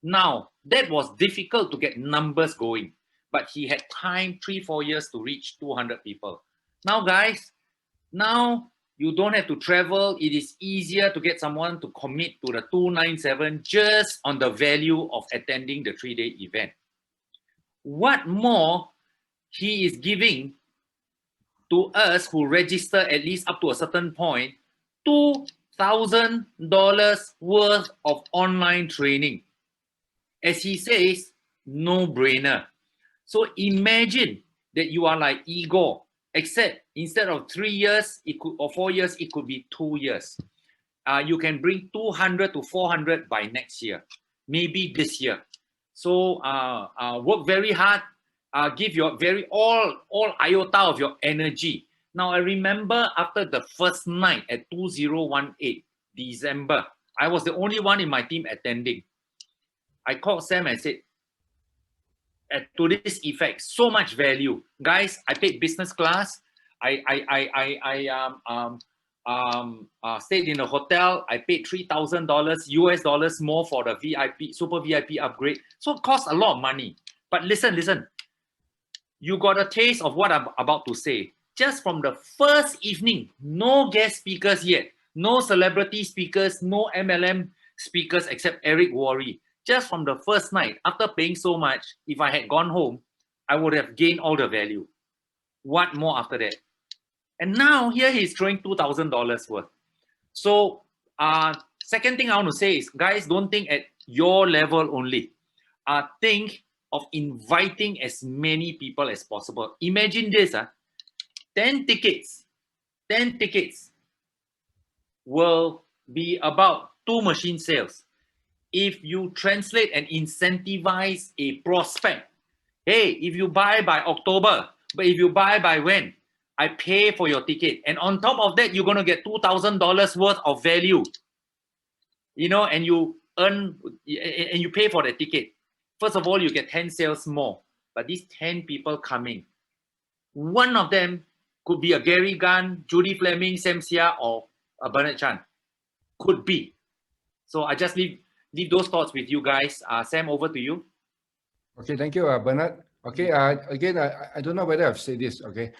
Now, that was difficult to get numbers going, but he had time, 3-4 years, to reach 200 people. Now, guys, now you don't have to travel. It is easier to get someone to commit to the 297 just on the value of attending the 3-day event. What more he is giving to us who register at least up to a certain point, $2,000 worth of online training. As he says, no brainer. So imagine that you are like Igor, except instead of 3 years or 4 years, it could be 2 years. You can bring 200 to 400 by next year, maybe this year. So work very hard. Give your all iota of your energy. Now, I remember after the first night at 2018 December, I was the only one in my team attending. I called Sam and said, to this effect, so much value. Guys, I paid business class. I stayed in a hotel. I paid $3,000 US dollars more for the VIP, super VIP upgrade. So it cost a lot of money. But listen. You got a taste of what I'm about to say. Just from the first evening, no guest speakers yet, no celebrity speakers, no MLM speakers except Eric Worre. Just from the first night, after paying so much, if I had gone home, I would have gained all the value. What more after that? And now here he's throwing $2,000 worth. So second thing I want to say is, guys, don't think at your level only. Think of inviting as many people as possible. Imagine this, 10 tickets will be about 2 machine sales. If you translate and incentivize a prospect, hey, if you buy by October, but if you buy by when? I pay for your ticket. And on top of that, you're going to get $2,000 worth of value. You know, and you earn, and you pay for the ticket. First of all, you get 10 sales more. But these 10 people coming, one of them could be a Gary Gunn, Judy Fleming, Sam Sia, or a Bernard Chan. Could be. So I just leave those thoughts with you guys. Sam, over to you. Okay, thank you, Bernard. Okay, again, I don't know whether I've said this. Okay,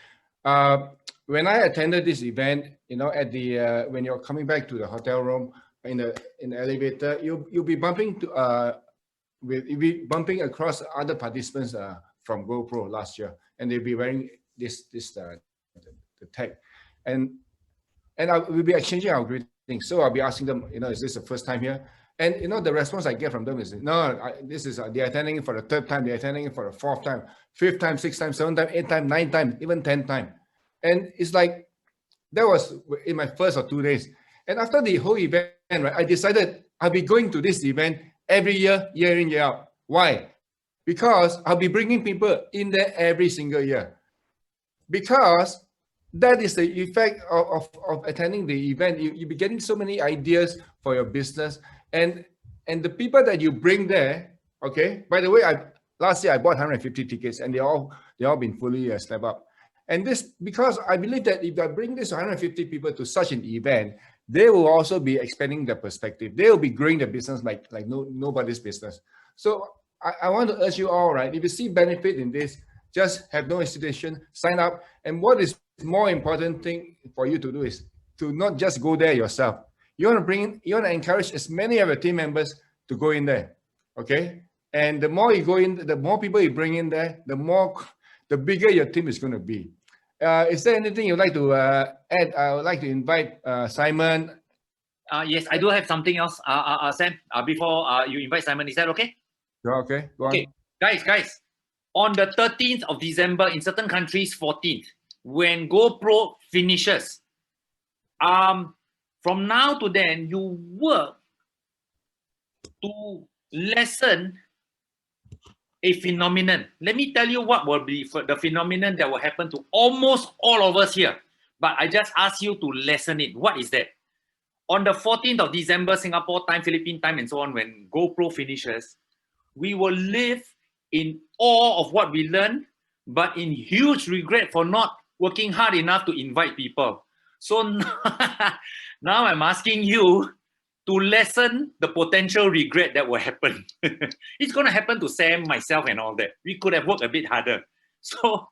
when I attended this event, you know, at the when you're coming back to the hotel room in the elevator, you'll be bumping to you'll be bumping across other participants from GoPro last year, and they'll be wearing the tag, and we'll be exchanging our greetings. So I'll be asking them, you know, is this the first time here? And you know, the response I get from them is, no, this is they're attending it for the 3rd time, they're attending it for the 4th time, 5th time, 6th time, 7th time, 8th time, 9th time, even 10th time. And it's like, that was in my 1st or 2 days. And after the whole event right, I decided I'll be going to this event every year, year in, year out. Why? Because I'll be bringing people in there every single year. Because that is the effect of attending the event. You'll be getting so many ideas for your business. And the people that you bring there, okay, by the way, last year I bought 150 tickets and they all been fully snapped up. And this, because I believe that if I bring this 150 people to such an event, they will also be expanding their perspective. They will be growing the business like nobody's business. So I want to urge you all, right? If you see benefit in this, just have no hesitation, sign up. And what is more important thing for you to do is to not just go there yourself. You want to encourage as many of your team members to go in there, okay? And the more you go in, the more people you bring in there, the bigger your team is going to be. Is there anything you'd like to add? I would like to invite Simon. Yes, I do have something else, Sam, before you invite Simon. Is that okay? Okay, go on. Okay, guys, on the 13th of December, in certain countries, 14th, when GoPro finishes, from now to then, you work to lessen a phenomenon. Let me tell you what will be the phenomenon that will happen to almost all of us here. But I just ask you to lessen it. What is that? On the 14th of December, Singapore time, Philippine time, and so on, when GoPro finishes, we will live in awe of what we learned, but in huge regret for not working hard enough to invite people. So now I'm asking you to lessen the potential regret that will happen. It's going to happen to Sam, myself, and all that. We could have worked a bit harder. So,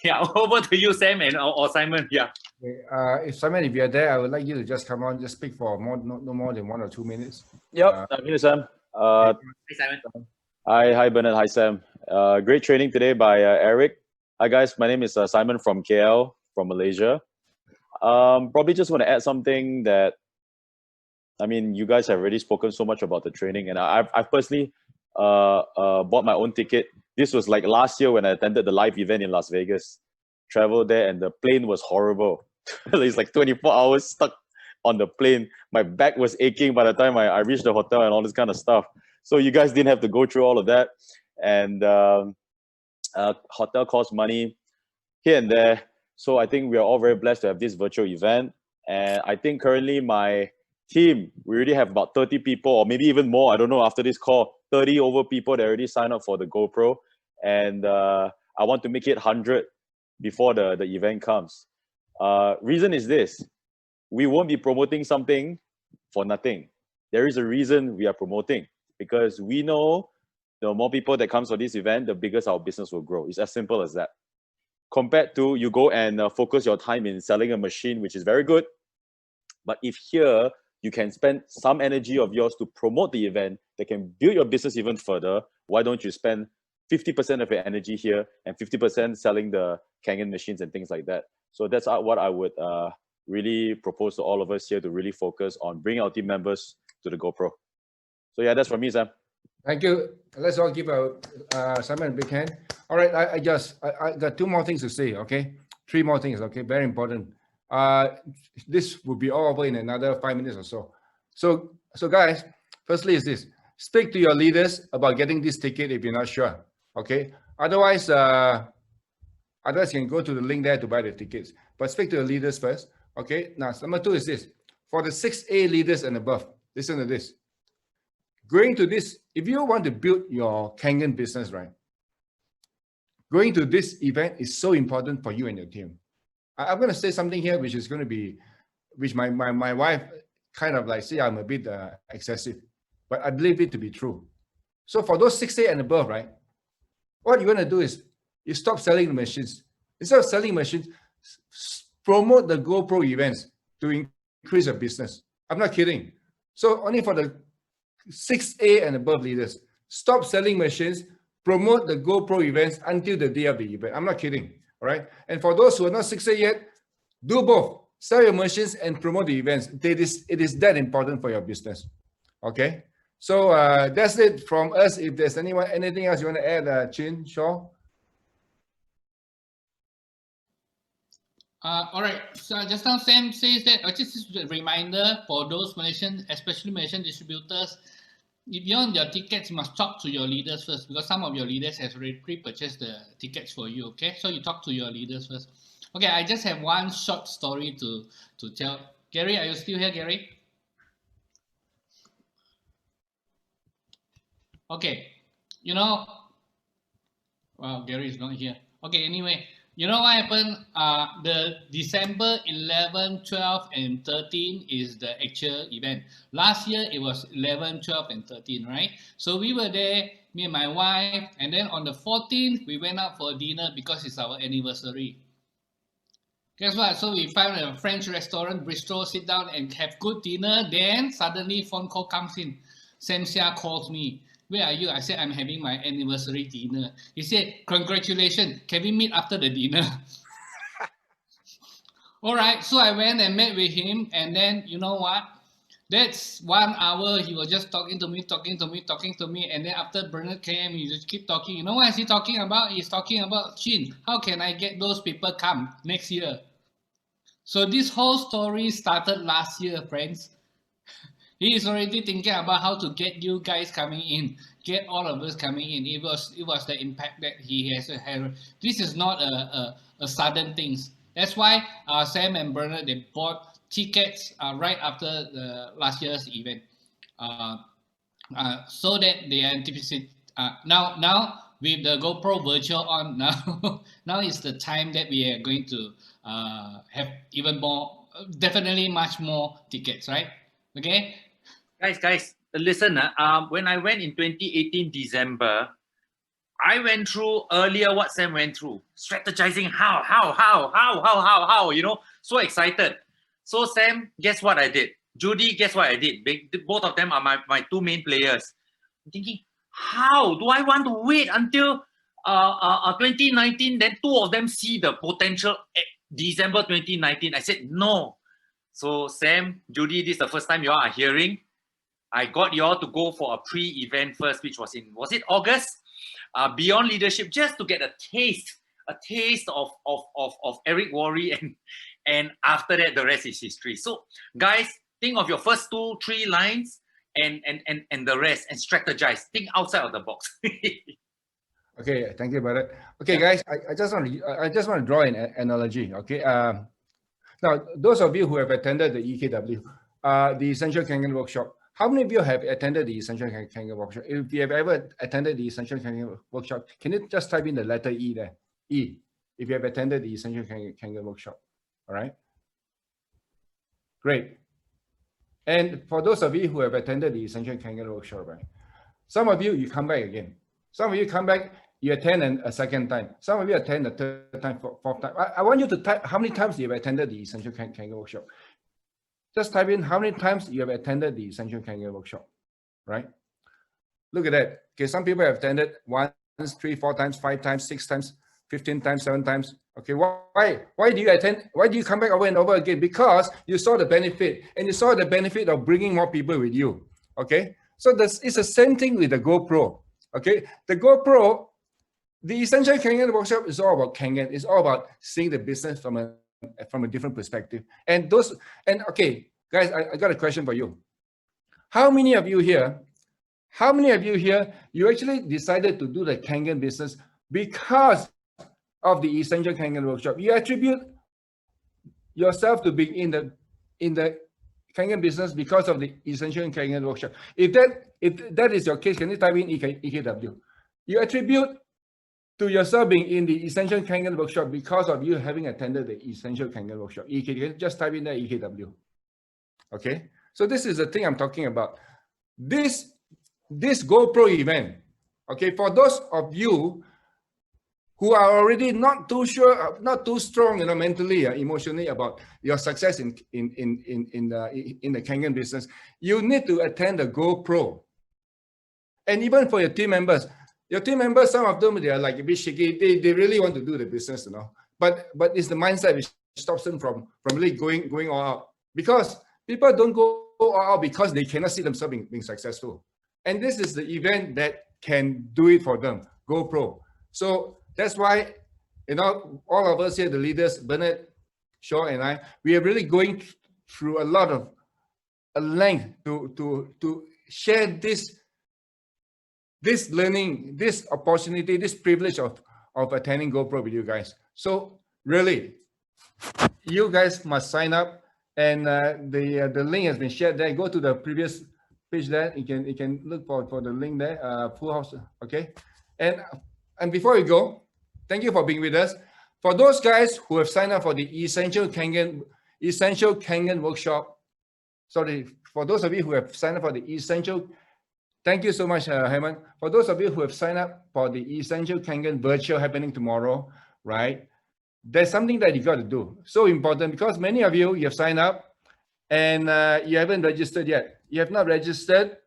yeah, over to you, Sam, and or Simon. Yeah. Okay, if Simon, if you're there, I would like you to just come on, just speak for no more than 1 or 2 minutes. Yep, I'm here, Sam. Hi, Simon. Hi, Bernard. Hi, Sam. Great training today by Eric. Hi, guys. My name is Simon from KL, from Malaysia. Probably just want to add something that, I mean, you guys have already spoken so much about the training, and I've personally bought my own ticket. This was like last year when I attended the live event in Las Vegas. Traveled there, and the plane was horrible. It's like 24 hours stuck on the plane. My back was aching by the time I reached the hotel and all this kind of stuff. So you guys didn't have to go through all of that. And hotel costs money here and there. So I think we are all very blessed to have this virtual event. And I think currently my team, we already have about 30 people, or maybe even more, I don't know, after this call, 30 over people that already signed up for the GoPro. And I want to make it 100 before the event comes. Reason is this: we won't be promoting something for nothing. There is a reason we are promoting, because we know the more people that comes for this event, the bigger our business will grow. It's as simple as that. Compared to you go and focus your time in selling a machine, which is very good, but if here you can spend some energy of yours to promote the event that can build your business even further, why don't you spend 50% of your energy here and 50% selling the Kangen machines and things like that? So that's what I would really propose to all of us here, to really focus on bringing our team members to the GoPro. So yeah, that's from me, Sam. Thank you. Let's all give Simon a big hand. All right, I got 2 more things to say, okay? 3 more things, okay? Very important. This will be all over in another 5 minutes or so. So guys, firstly is this: speak to your leaders about getting this ticket if you're not sure, okay? Otherwise, you can go to the link there to buy the tickets. But speak to the leaders first, okay? Now, number 2 is this: for the 6A leaders and above, listen to this. Going to this, if you want to build your Kangen business, right? Going to this event is so important for you and your team. I'm going to say something here which is going to be, which my wife kind of like say I'm a bit excessive, but I believe it to be true. So for those 6A and above, right? What you're going to do is you stop selling the machines. Instead of selling machines, promote the GoPro events to increase your business. I'm not kidding. So only for the 6A and above leaders, stop selling machines, promote the GoPro events until the day of the event. I'm not kidding, all right? And for those who are not 6A yet, do both. Sell your machines and promote the events. It is that important for your business, okay? So that's it from us. If there's anything else you want to add, Chin, Shaw? All right. So just now Sam says that, just a reminder for those Malaysian, especially Malaysian distributors, if you want your tickets, you must talk to your leaders first, because some of your leaders have already pre-purchased the tickets for you. Okay, so you talk to your leaders first. Okay, I just have one short story to tell. Gary, are you still here, Gary? Okay, you know, well, Gary is not here. Okay, anyway, you know what happened? The December 11, 12, and 13 is the actual event. Last year, it was 11, 12, and 13, right? So we were there, me and my wife, and then on the 14th, we went out for dinner because it's our anniversary. Guess what? So we found a French restaurant, bistro, sit down and have good dinner. Then suddenly phone call comes in. Sam Xia calls me. Where are you? I said, I'm having my anniversary dinner. He said, congratulations. Can we meet after the dinner? All right. So I went and met with him. And then, you know what? That's 1 hour. He was just talking to me. And then after Bernard came, he just keep talking. You know what is he talking about? He's talking about Chin. How can I get those people come next year? So this whole story started last year, friends. He is already thinking about how to get you guys coming in, get all of us coming in. It was the impact that he has had. This is not a sudden things. That's why Sam and Bernard, they bought tickets right after the last year's event, so that they anticipate. Now with the GoPro virtual on, now is the time that we are going to have even more, definitely much more tickets, right? Okay. Guys, listen. When I went in 2018 December, I went through earlier what Sam went through, strategizing how, you know, so excited. So Sam, guess what I did? Judy, guess what I did? Both of them are my two main players. I'm thinking, how do I want to wait until 2019? Then two of them see the potential December 2019. I said, no. So Sam, Judy, this is the first time you all are hearing. I got you all to go for a pre-event first, which was it August? Beyond Leadership, just to get a taste of Eric Worre, and after that, the rest is history. So guys, think of your first 2-3 lines and the rest, and strategize. Think outside of the box. Okay, thank you, brother. Okay, guys, I just want to draw an analogy. Okay, now those of you who have attended the EKW, the Essential Kangen Workshop, how many of you have attended the Essential Kangen Workshop? If you have ever attended the Essential Kangen Workshop, can you just type in the letter E there? E, if you have attended the Essential Kangen Workshop. All right, great. And for those of you who have attended the Essential Kangen Workshop, right? Some of you come back again. Some of you come back, you attend a second time. Some of you attend a third time, fourth time. I want you to type how many times you have attended the Essential Kangen Workshop. Just type in how many times you have attended the Essential Kangen Workshop, right? Look at that. Okay, some people have attended 1, 3, 4 times, 5 times, 6 times, 15 times, 7 times. Okay, why do you attend? Why do you come back over and over again? Because you saw the benefit, and you saw the benefit of bringing more people with you. Okay, so it's the same thing with the GoPro. Okay, the GoPro, the Essential Kangen Workshop is all about Kangen. It's all about seeing the business from a different perspective. And okay, guys, I got a question for you. How many of you here, you actually decided to do the Kangen business because of the Essential Kangen Workshop? You attribute yourself to being in the Kangen business because of the Essential Kangen Workshop. If that is your case, can you type in EKW? You attribute to yourself being in the Essential Kangen Workshop because of you having attended the Essential Kangen Workshop. EKW, just type in the EKW. Okay, so this is the thing I'm talking about. This GoPro event. Okay, for those of you who are already not too sure, not too strong, mentally, emotionally about your success in the Kangen business, you need to attend the GoPro. And even for your team members, some of them, they are like a bit shaky. They really want to do the business, But it's the mindset which stops them from really going all out. Because people don't go all out because they cannot see themselves being successful. And this is the event that can do it for them, GoPro. So that's why, all of us here, the leaders, Bernard, Shaw and I, we are really going through a lot of a length to share this learning, this opportunity, this privilege of attending GoPro with you guys. So really, you guys must sign up, and the link has been shared there. Go to the previous page there. You can look for the link there. Full house, okay. And before we go, thank you for being with us. For those guys who have signed up for the Essential Kangen workshop, sorry, for those of you who have signed up for the Essential, thank you so much, Herman. For those of you who have signed up for the Essential Kangen virtual happening tomorrow, right? There's something that you got to do. So important, because many of you have signed up and you haven't registered yet. You have not registered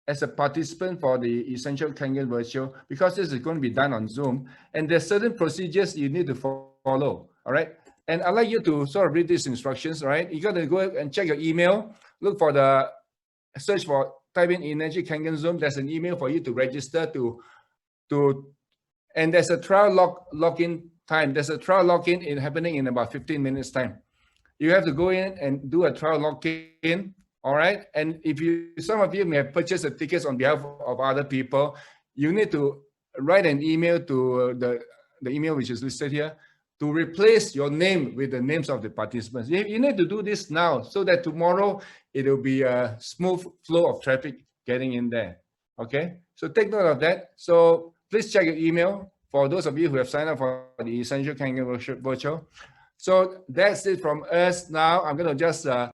as a participant for the Essential Kangen virtual, because this is going to be done on Zoom, and there's certain procedures you need to follow. All right. And I'd like you to sort of read these instructions. All right. You got to go and check your email. Look for search for, type in Energy Kangen Zoom. There's an email for you to register and there's a trial login time. There's a trial login happening in about 15 minutes time. You have to go in and do a trial login. All right. And if some of you may have purchased the tickets on behalf of other people, you need to write an email to the email which is listed here to replace your name with the names of the participants. You need to do this now so that tomorrow it will be a smooth flow of traffic getting in there. Okay. So take note of that. So please check your email for those of you who have signed up for the Essential Kangen virtual. So that's it from us now. I'm going to just